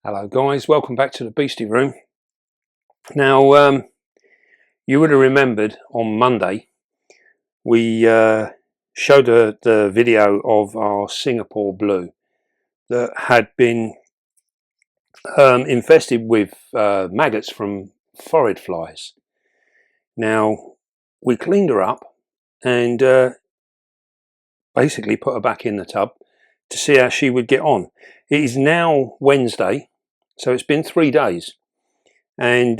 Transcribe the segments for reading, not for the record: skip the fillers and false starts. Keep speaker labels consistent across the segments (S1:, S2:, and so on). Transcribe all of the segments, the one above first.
S1: Hello guys, welcome back to the Beastie Room. Now you would have remembered on Monday we showed the video of our Singapore blue that had been infested with maggots from phorid flies. Now we cleaned her up and basically put her back in the tub to see how she would get on. It is now Wednesday, so it's been 3 days, and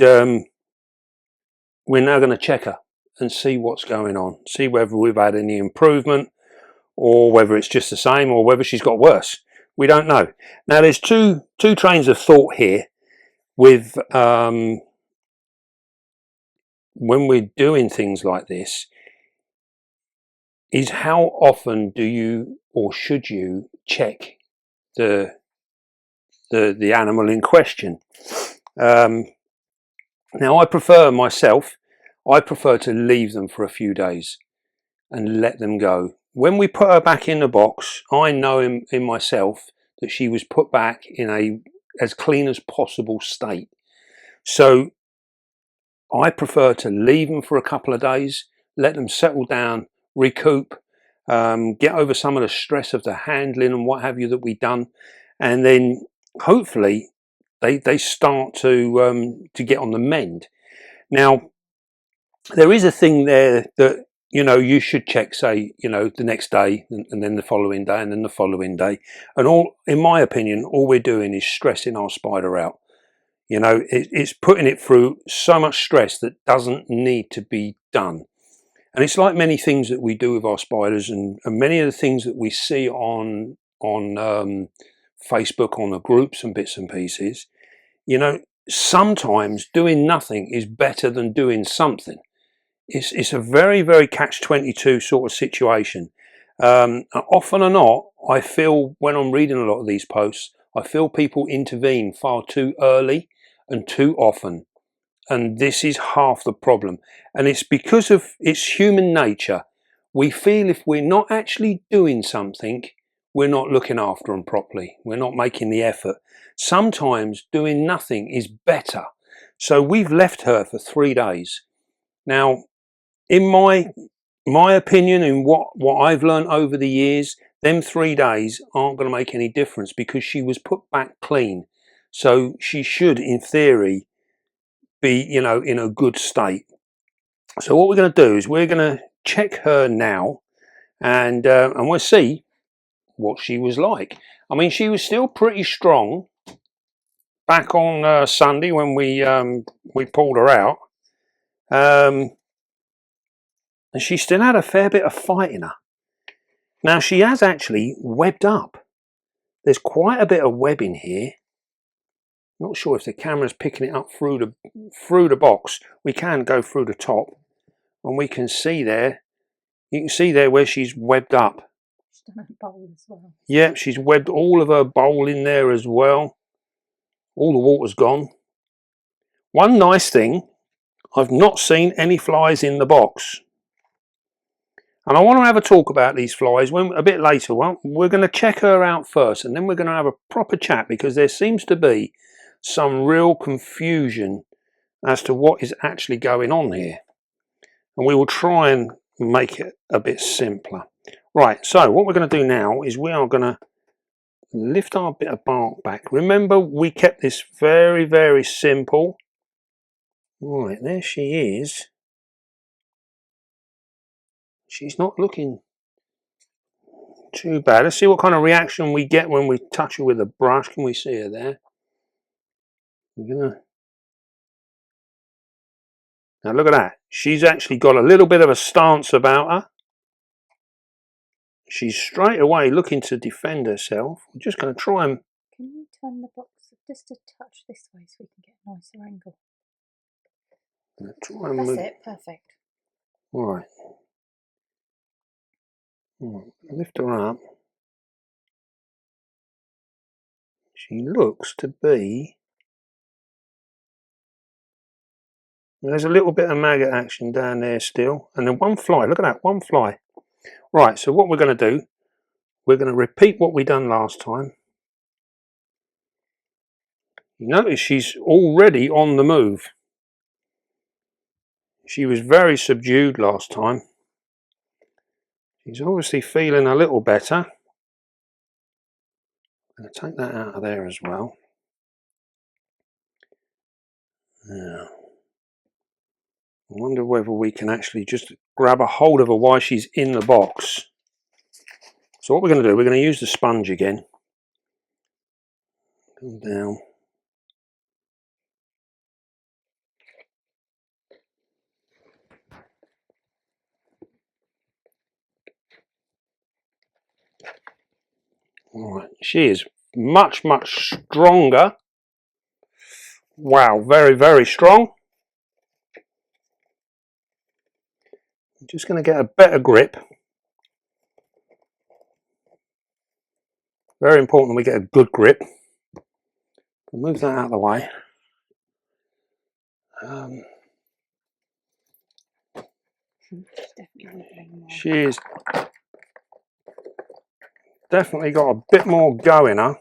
S1: we're now going to check her and see what's going on, see whether we've had any improvement or whether it's just the same or whether she's got worse. We don't know. Now there's two trains of thought here with when we're doing things like this, is how often do you or should you check the animal in question. Now I prefer to leave them for a few days and let them go. When we put her back in the box, I know in myself that she was put back in a as clean as possible state. So I prefer to leave them for a couple of days, let them settle down, recoup, get over some of the stress of the handling and what have you that we've done, and then hopefully they start to get on the mend. Now there is a thing there that you should check, say the next day and then the following day and then the following day, and all, in my opinion, all we're doing is stressing our spider out. It's putting it through so much stress that doesn't need to be done. And it's like many things that we do with our spiders, and many of the things that we see on Facebook, on the groups and bits and pieces. Sometimes doing nothing is better than doing something. It's a very, very catch-22 sort of situation. Often or not, I feel when I'm reading a lot of these posts, I feel people intervene far too early and too often. And this is half the problem. And it's because of it's human nature. We feel if we're not actually doing something, we're not looking after them properly. We're not making the effort. Sometimes doing nothing is better. So we've left her for 3 days. Now, in my opinion, and what I've learned over the years, them 3 days aren't going to make any difference because she was put back clean. So she should, in theory, be in a good state. So what we're going to do is we're going to check her now, and we'll see what she was like. I mean, she was still pretty strong back on Sunday when we pulled her out, and she still had a fair bit of fight in her. Now she has actually webbed up. There's quite a bit of webbing here. Not sure if the camera's picking it up through the box. We can go through the top, and we can see there. You can see there where she's webbed up.
S2: She's done her bowl as well.
S1: Yeah, she's webbed all of her bowl in there as well. All the water's gone. One nice thing, I've not seen any flies in the box. And I want to have a talk about these flies a bit later. Well, we're going to check her out first, and then we're going to have a proper chat, because there seems to be some real confusion as to what is actually going on here. And we will try and make it a bit simpler. Right, so what we're going to do now is we are going to lift our bit of bark back. Remember, we kept this very, very simple. Right, there she is. She's not looking too bad. Let's see what kind of reaction we get when we touch her with a brush. Can we see her there? Now look at that. She's actually got a little bit of a stance about her. She's straight away looking to defend herself. We're just going to try and...
S2: Can you turn the box just a touch this way so we can get a nicer angle?
S1: Try and
S2: That's
S1: move.
S2: it, perfect.
S1: Right. Lift her up. She looks to be... There's a little bit of maggot action down there still. And then one fly. Look at that, one fly. Right, so what we're going to do, we're going to repeat what we done last time. You notice she's already on the move. She was very subdued last time. She's obviously feeling a little better. I'm going to take that out of there as well. Now, I wonder whether we can actually just grab a hold of her while she's in the box. So what we're going to do, we're going to use the sponge again. Come down. Alright, she is much, much stronger. Wow, very, very strong. I'm just going to get a better grip. Very important we get a good grip. Move that out of the way. She's definitely got a bit more go in her.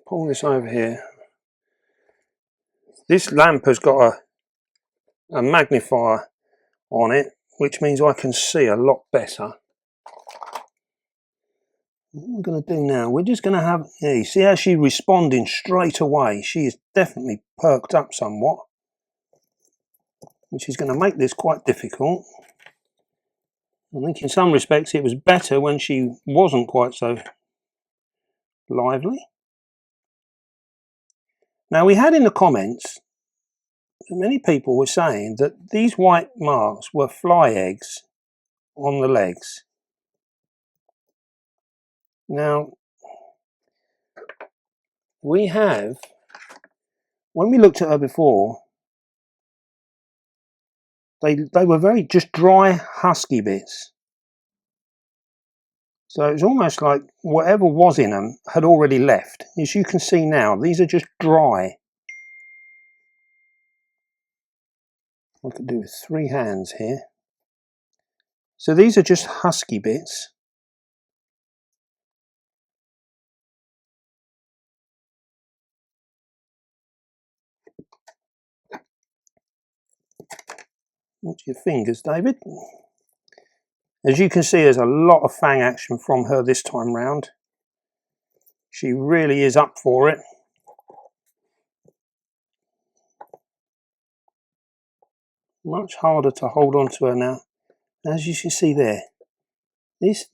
S1: Pull this over here. This lamp has got a magnifier on it, which means I can see a lot better. What we're going to do now, we're just going to have, yeah, you see how she's responding straight away. She is definitely perked up somewhat, which is going to make this quite difficult. I think in some respects it was better when she wasn't quite so lively. Now, we had in the comments, many people were saying that these white marks were fly eggs on the legs. Now, we have, when we looked at her before, they were very just dry, husky bits. So it's almost like whatever was in them had already left. As you can see now, these are just dry. I could do with 3 hands here. So these are just husky bits. Watch your fingers, David. As you can see, there's a lot of fang action from her this time round. She really is up for it. Much harder to hold on to her now. As you can see there, there's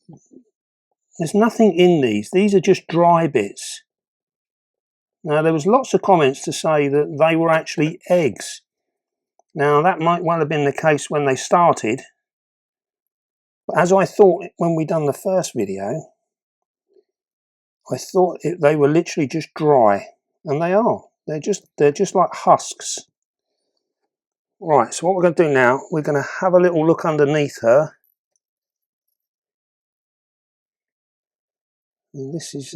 S1: nothing in these. These are just dry bits. Now, there was lots of comments to say that they were actually eggs. Now, that might well have been the case when they started. But as I thought when we done the first video, I thought they were literally just dry. And they are. They're just like husks. Right, so what we're going to do now, we're going to have a little look underneath her. And this is...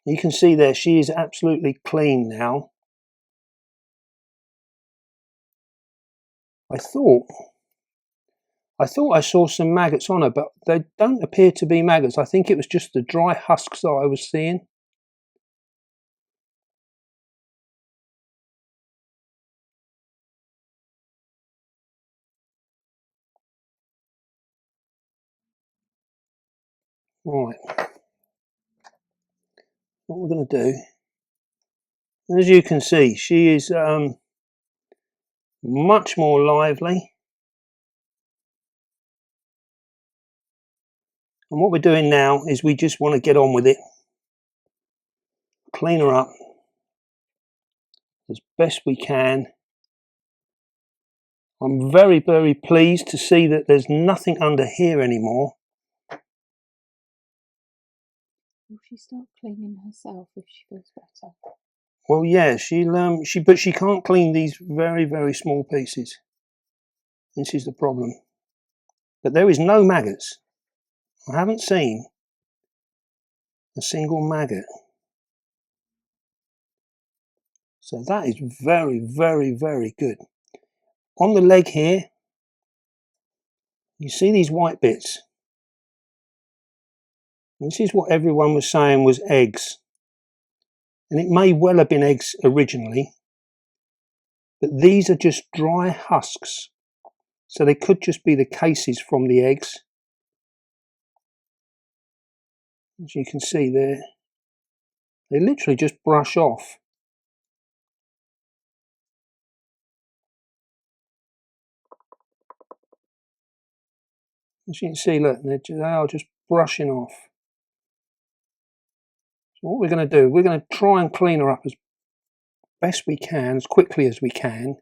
S1: you can see there, she is absolutely clean now. I thought I saw some maggots on her, but they don't appear to be maggots. I think it was just the dry husks that I was seeing. Right. What we're going to do, as you can see, she is much more lively. And what we're doing now is we just want to get on with it. Clean her up as best we can. I'm very, very pleased to see that there's nothing under here anymore.
S2: Will she start cleaning herself if she feels better?
S1: Well, yeah, but she can't clean these very, very small pieces. This is the problem. But there is no maggots. I haven't seen a single maggot. So that is very, very, very good. On the leg here, you see these white bits. This is what everyone was saying was eggs. And it may well have been eggs originally, but these are just dry husks. So they could just be the cases from the eggs. As you can see there, they literally just brush off. As you can see, look, they are just brushing off. So what we're going to do, we're going to try and clean her up as best we can, as quickly as we can.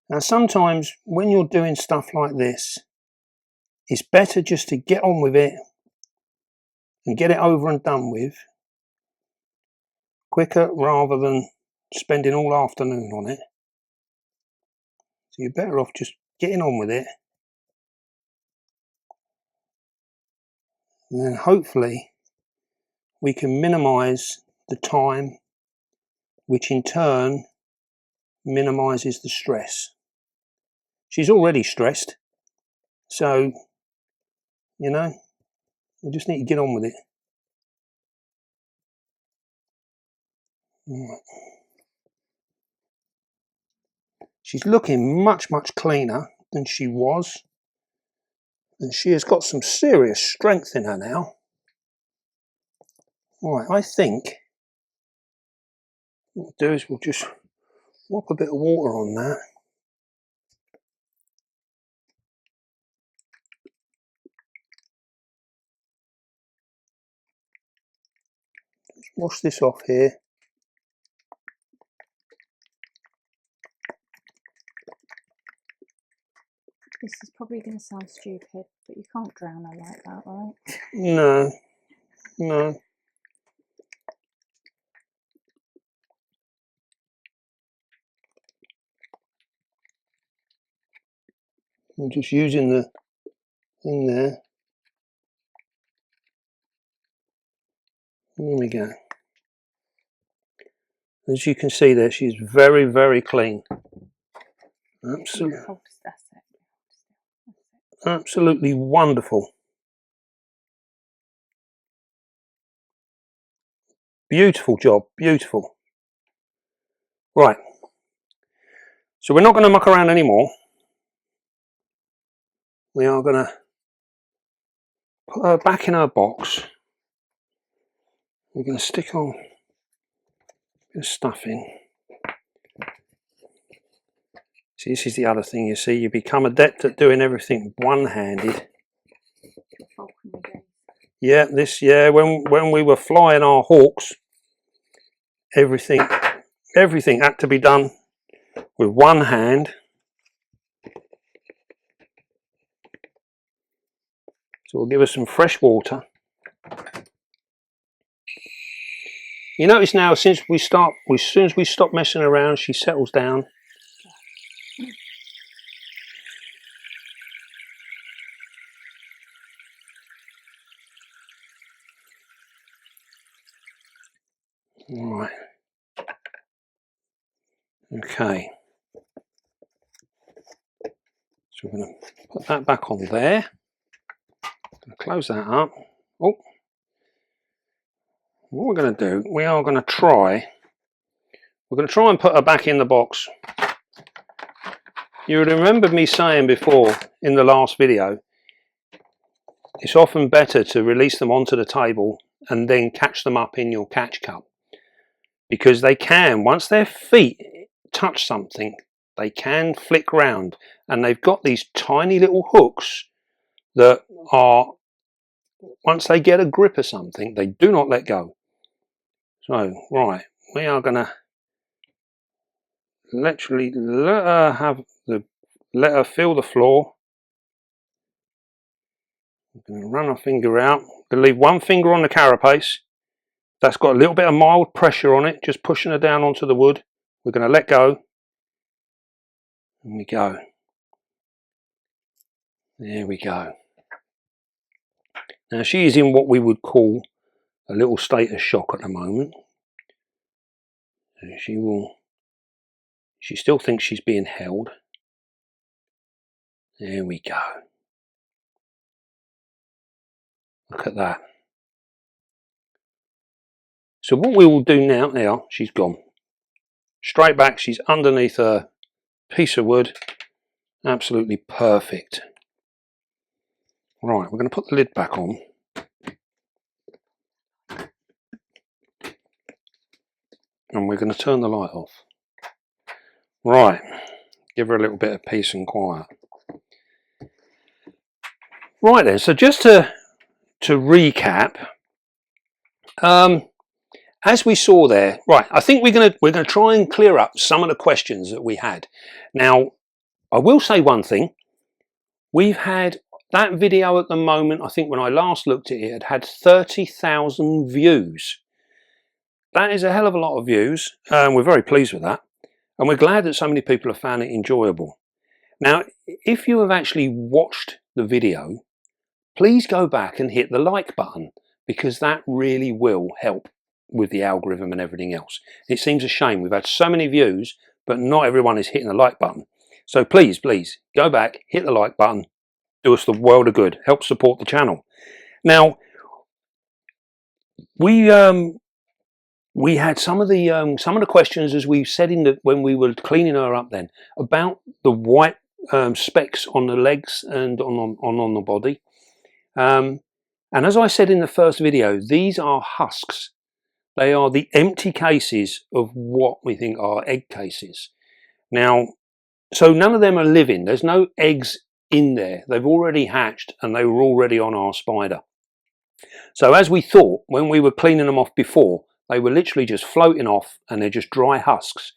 S1: Now sometimes when you're doing stuff like this, it's better just to get on with it and get it over and done with quicker rather than spending all afternoon on it. So you're better off just getting on with it, and then hopefully we can minimize the time, which in turn minimizes the stress. She's already stressed, so you know, we just need to get on with it. Right. She's looking much, much cleaner than she was, and she has got some serious strength in her now. Right, I think what we'll do is we'll just whop a bit of water on that. Just wash this off here.
S2: This is probably going to sound stupid, but you can't drown her like that, right?
S1: No, no. I'm just using the thing there. There we go. As you can see there, she's very, very clean. Absolutely, absolutely wonderful. Beautiful job, beautiful. Right, so we're not going to muck around anymore. We are going to put her back in her box. We're going to stick on a bit of stuff in. See, this is the other thing, you see, you become adept at doing everything one-handed. Yeah, when we were flying our hawks, everything had to be done with one hand. So we'll give her some fresh water. You notice now, as soon as we stop messing around, she settles down. Right. Okay. So we're going to put that back on there. Close that up. Oh. What we're going to do, we're going to try and put her back in the box. You remember me saying before in the last video, it's often better to release them onto the table and then catch them up in your catch cup, because they can, once their feet touch something, they can flick round, and they've got these tiny little hooks that are, once they get a grip of something, they do not let go. So, right, we are going to literally let her feel the floor. I'm going to run our finger out. I'm going to leave one finger on the carapace. that's got a little bit of mild pressure on it, just pushing her down onto the wood. We're going to let go. And we go. There we go. Now she is in what we would call a little state of shock at the moment. So she still thinks she's being held. There we go. Look at that. So what we will do now, she's gone. Straight back, she's underneath a piece of wood. Absolutely perfect. Right, we're going to put the lid back on. And we're going to turn the light off. Right, give her a little bit of peace and quiet. Right then, so just to recap, as we saw there, right, I think we're gonna try and clear up some of the questions that we had. Now, I will say one thing. We've had that video at the moment, I think when I last looked at it, it had 30,000 views. That is a hell of a lot of views, and we're very pleased with that. And we're glad that so many people have found it enjoyable. Now, if you have actually watched the video, please go back and hit the like button, because that really will help with the algorithm and everything else. It seems a shame we've had so many views, but not everyone is hitting the like button. So please go back, hit the like button, do us the world of good, help support the channel. Now, we had some of the questions, as we said when we were cleaning her up then, about the white specks on the legs and on the body. And as I said in the first video, these are husks. They are the empty cases of what we think are egg cases. Now, so none of them are living. There's no eggs in there. They've already hatched and they were already on our spider. So as we thought, when we were cleaning them off before, they were literally just floating off and they're just dry husks.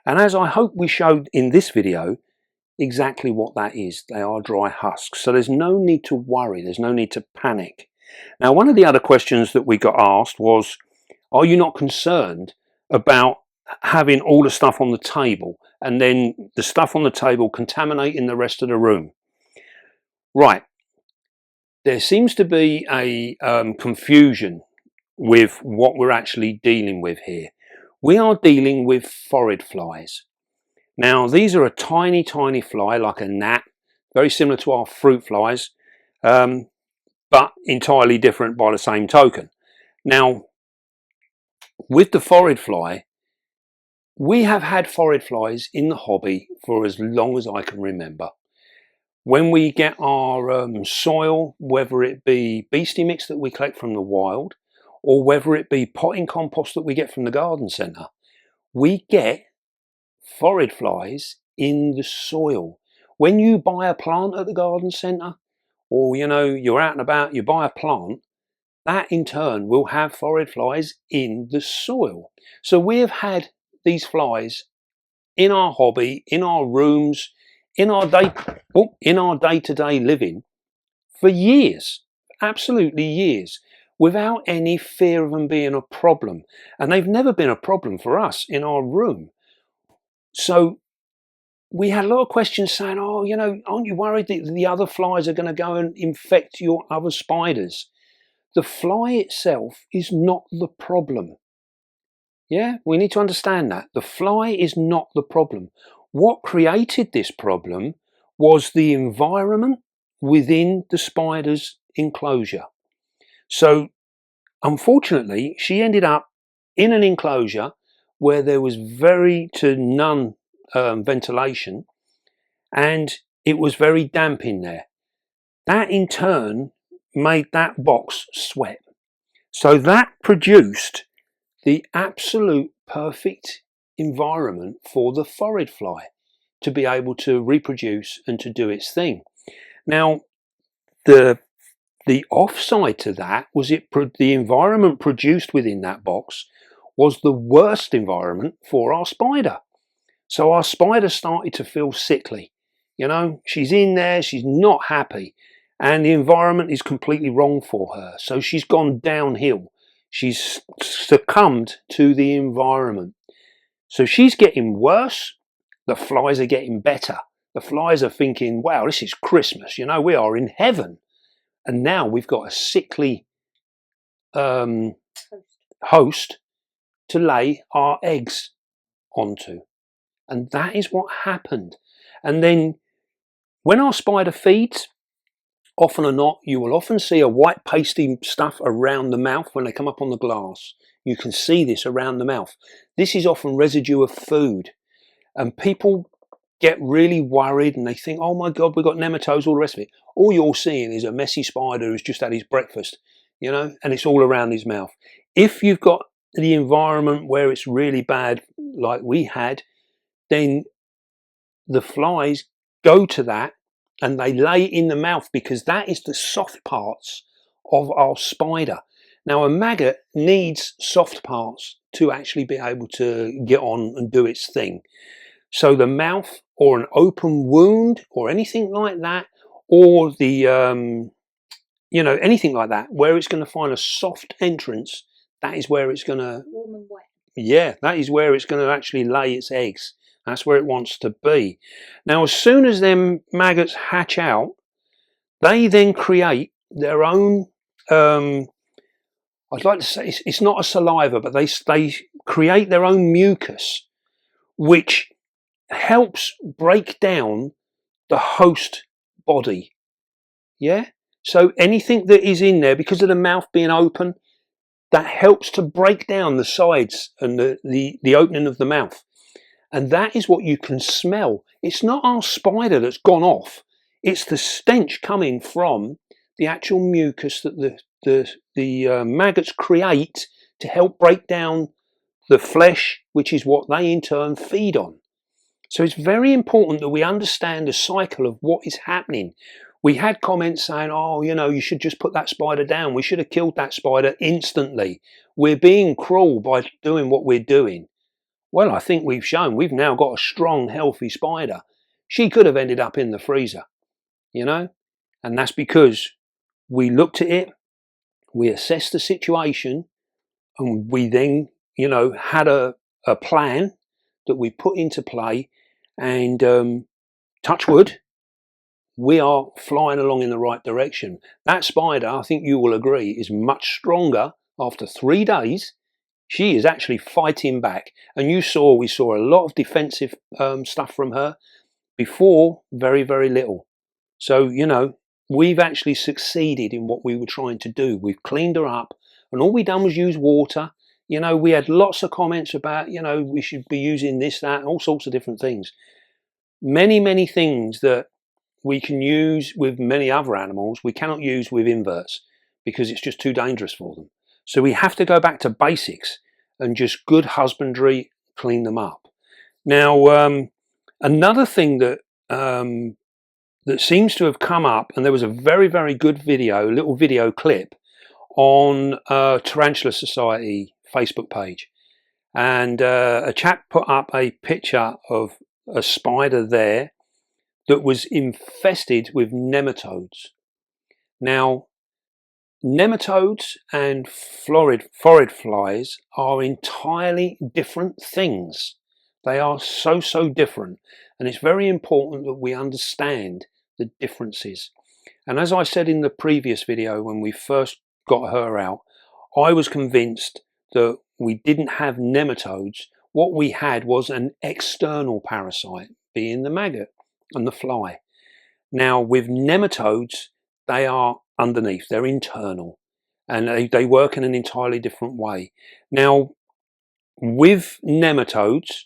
S1: And as I hope we showed in this video, exactly what that is. They are dry husks. So there's no need to worry. There's no need to panic. Now, one of the other questions that we got asked was, are you not concerned about having all the stuff on the table and then the stuff on the table contaminating the rest of the room? Right. There seems to be a confusion with what we're actually dealing with here. We are dealing with phorid flies. Now, these are a tiny fly, like a gnat, very similar to our fruit flies, but entirely different by the same token. Now, with the phorid fly, we have had phorid flies in the hobby for as long as I can remember. When we get our soil, whether it be beastie mix that we collect from the wild, or whether it be potting compost that we get from the garden centre, we get phorid flies in the soil. When you buy a plant at the garden centre, or you're out and about, you buy a plant, that in turn will have phorid flies in the soil. So we have had these flies in our hobby, in our rooms, in our day-to-day living for years, absolutely years, without any fear of them being a problem. And they've never been a problem for us in our room. So we had a lot of questions saying, oh, aren't you worried that the other flies are going to go and infect your other spiders? The fly itself is not the problem. Yeah, we need to understand that. The fly is not the problem. What created this problem was the environment within the spider's enclosure. So, unfortunately, she ended up in an enclosure where there was very to none ventilation, and it was very damp in there. That in turn made that box sweat. So that produced the absolute perfect environment for the phorid fly to be able to reproduce and to do its thing. Now, the offside to that was the environment produced within that box was the worst environment for our spider. So our spider started to feel sickly. She's in there, she's not happy, and the environment is completely wrong for her. So she's gone downhill. She's succumbed to the environment. So she's getting worse. The flies are getting better. The flies are thinking, wow, this is Christmas. You know, we are in heaven. And now we've got a sickly host to lay our eggs onto. And that is what happened. And then when our spider feeds, often or not, you will often see a white pasty stuff around the mouth when they come up on the glass. You can see this around the mouth. This is often residue of food. And people get really worried and they think, oh my God, we've got nematodes, all the rest of it. All you're seeing is a messy spider who's just had his breakfast, you know, and it's all around his mouth. If you've got the environment where it's really bad, like we had, then the flies go to that and they lay in the mouth, because that is the soft parts of our spider. Now, a maggot needs soft parts to actually be able to get on and do its thing. So the mouth, or an open wound, or anything like that, or the you know, anything like that, where it's going to find a soft entrance, that is where it's going to,
S2: warm and wet.
S1: Yeah, that is where it's going to actually lay its eggs. That's where it wants to be. Now, as soon as them maggots hatch out, they then create their own, I'd like to say it's not a saliva, but they create their own mucus, which helps break down the host body. Yeah? So anything that is in there, because of the mouth being open, that helps to break down the sides and the opening of the mouth. And that is what you can smell. It's not our spider that's gone off. It's the stench coming from the actual mucus that the maggots create to help break down the flesh, which is what they in turn feed on. So it's very important that we understand the cycle of what is happening. We had comments saying, oh, you know, you should just put that spider down. We should have killed that spider instantly. We're being cruel by doing what we're doing. Well, I think we've shown we've now got a strong, healthy spider. She could have ended up in the freezer, you know, and that's because we looked at it, we assessed the situation, and we then, you know, had a plan that we put into play, and touch wood, we are flying along in the right direction. That spider, I think you will agree, is much stronger after 3 days. She is actually fighting back, and we saw a lot of defensive stuff from her. Before, very, very little. So, you know, we've actually succeeded in what we were trying to do. We've cleaned her up, and all we done was use water. You know, we had lots of comments about, you know, we should be using this, that, and all sorts of different things. Many, many things that we can use with many other animals, we cannot use with inverts because it's just too dangerous for them. So we have to go back to basics and just good husbandry, clean them up. Now, another thing that that seems to have come up, and there was a very, very good video, little video clip on Tarantula Society Facebook page, and a chap put up a picture of a spider there that was infested with nematodes. Now, nematodes and phorid flies are entirely different things. They are so, so different, and it's very important that we understand the differences. And as I said in the previous video, when we first got her out, I was convinced that we didn't have nematodes. What we had was an external parasite, being the maggot and the fly. Now, with nematodes, they are underneath, they're internal, and they work in an entirely different way. Now, with nematodes,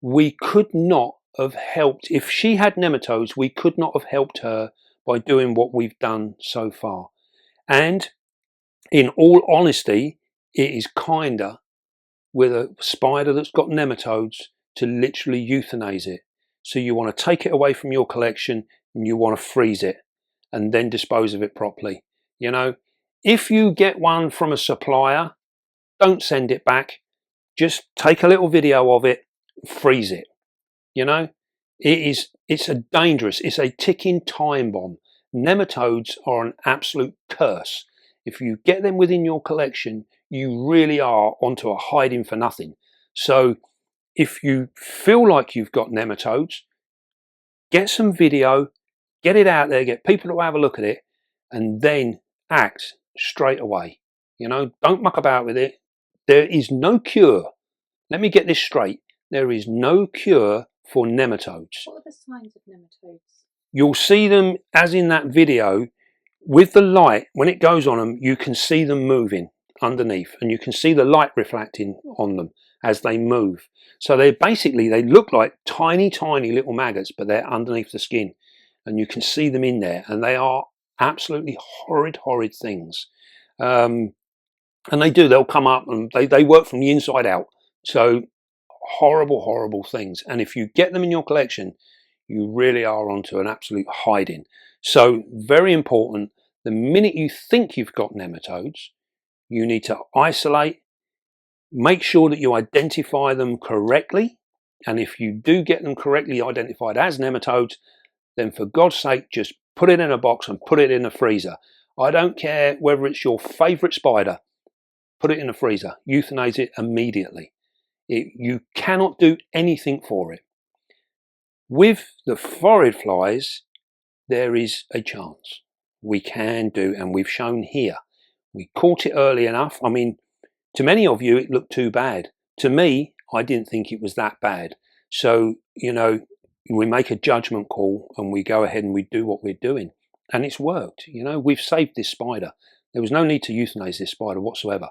S1: we could not have helped, if she had nematodes, we could not have helped her by doing what we've done so far. And in all honesty, it is kinder with a spider that's got nematodes to literally euthanize it. So you want to take it away from your collection and you want to freeze it and then dispose of it properly. You know, if you get one from a supplier, don't send it back. Just take a little video of it, freeze it. You know, it's a ticking time bomb. Nematodes are an absolute curse. if you get them within your collection, you really are onto a hiding for nothing. So if you feel like you've got nematodes, get some video, get it out there, get people to have a look at it, and then act straight away. You know, don't muck about with it. There is no cure. Let me get this straight. There is no cure for nematodes.
S2: What are the signs of nematodes?
S1: You'll see them, as in that video, with the light. When it goes on them, you can see them moving underneath, and you can see the light reflecting on them as they move. So they look like tiny little maggots, but they're underneath the skin, and you can see them in there, and they are absolutely horrid things. And they'll come up, and they work from the inside out. So horrible things. And if you get them in your collection, you really are onto an absolute hiding. So very important, the minute you think you've got nematodes, you need to isolate, make sure that you identify them correctly. And if you do get them correctly identified as nematodes, then for God's sake, just put it in a box and put it in the freezer. I don't care whether it's your favorite spider, put it in the freezer, euthanize it immediately. You cannot do anything for it. With the phorid flies, there is a chance. We can do, and we've shown here. We caught it early enough. I mean, to many of you, it looked too bad. To me, I didn't think it was that bad. So, you know, we make a judgment call and we go ahead and we do what we're doing. And it's worked. You know, we've saved this spider. There was no need to euthanize this spider whatsoever.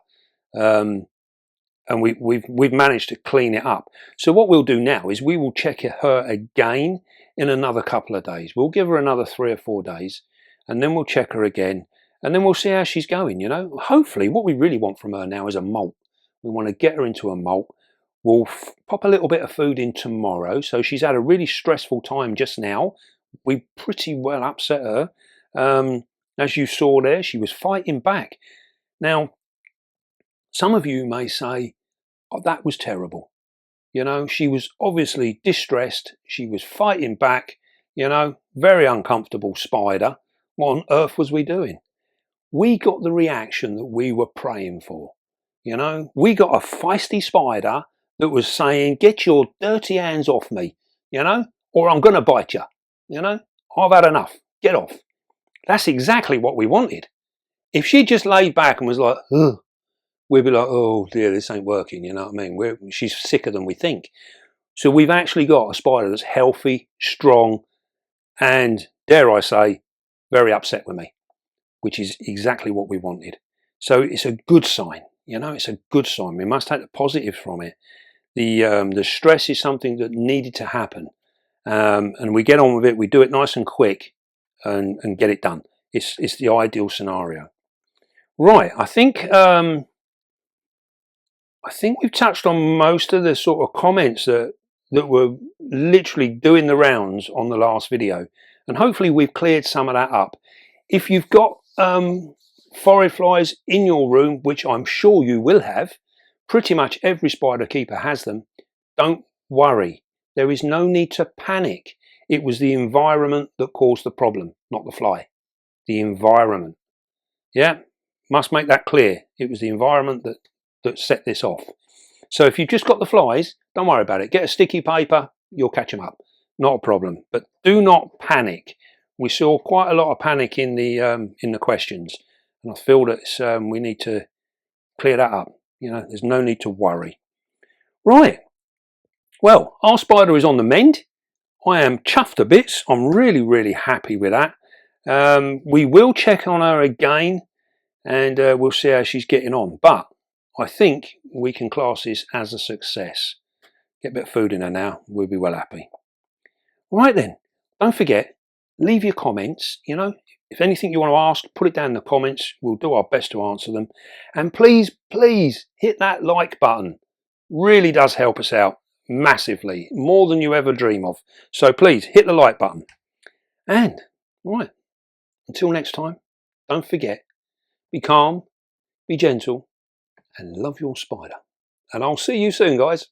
S1: And we've managed to clean it up. So what we'll do now is we will check her again in another couple of days. We'll give her another 3 or 4 days, and then we'll check her again, and then we'll see how she's going. You know, hopefully what we really want from her now is a molt. We want to get her into a molt. We'll pop a little bit of food in tomorrow. So she's had a really stressful time just now. We pretty well upset her. As you saw there, she was fighting back. Now, some of you may say, oh, that was terrible. You know, she was obviously distressed. She was fighting back, you know, very uncomfortable spider. What on earth was we doing? We got the reaction that we were praying for. You know, we got a feisty spider that was saying, get your dirty hands off me, you know, or I'm going to bite you. You know, I've had enough. Get off. That's exactly what we wanted. If she just laid back and was like, ugh, we'd be like, oh dear, this ain't working, you know what I mean? She's sicker than we think. So we've actually got a spider that's healthy, strong, and dare I say, very upset with me, which is exactly what we wanted. So it's a good sign, you know, it's a good sign. We must take the positives from it. The stress is something that needed to happen. And we get on with it, we do it nice and quick and get it done. It's the ideal scenario. Right, I think we've touched on most of the sort of comments that were literally doing the rounds on the last video, and hopefully we've cleared some of that up. If you've got phorid flies in your room, which I'm sure you will have, pretty much every spider keeper has them, don't worry. There is no need to panic. It was the environment that caused the problem, not the fly. The environment. Yeah, must make that clear. It was the environment that set this off. So if you've just got the flies, don't worry about it. Get a sticky paper, you'll catch them up. Not a problem. But do not panic. We saw quite a lot of panic in the questions, and I feel that we need to clear that up. You know, there's no need to worry. Right. Well, our spider is on the mend. I am chuffed to bits. I'm really happy with that. We will check on her again, and we'll see how she's getting on. But I think we can class this as a success. Get a bit of food in her now, we'll be well happy. Right then, don't forget, leave your comments. You know, if anything you want to ask, put it down in the comments. We'll do our best to answer them. And please hit that like button. Really does help us out massively, more than you ever dream of. So please hit the like button. And right, until next time, don't forget, be calm, be gentle, and love your spider. And I'll see you soon, guys.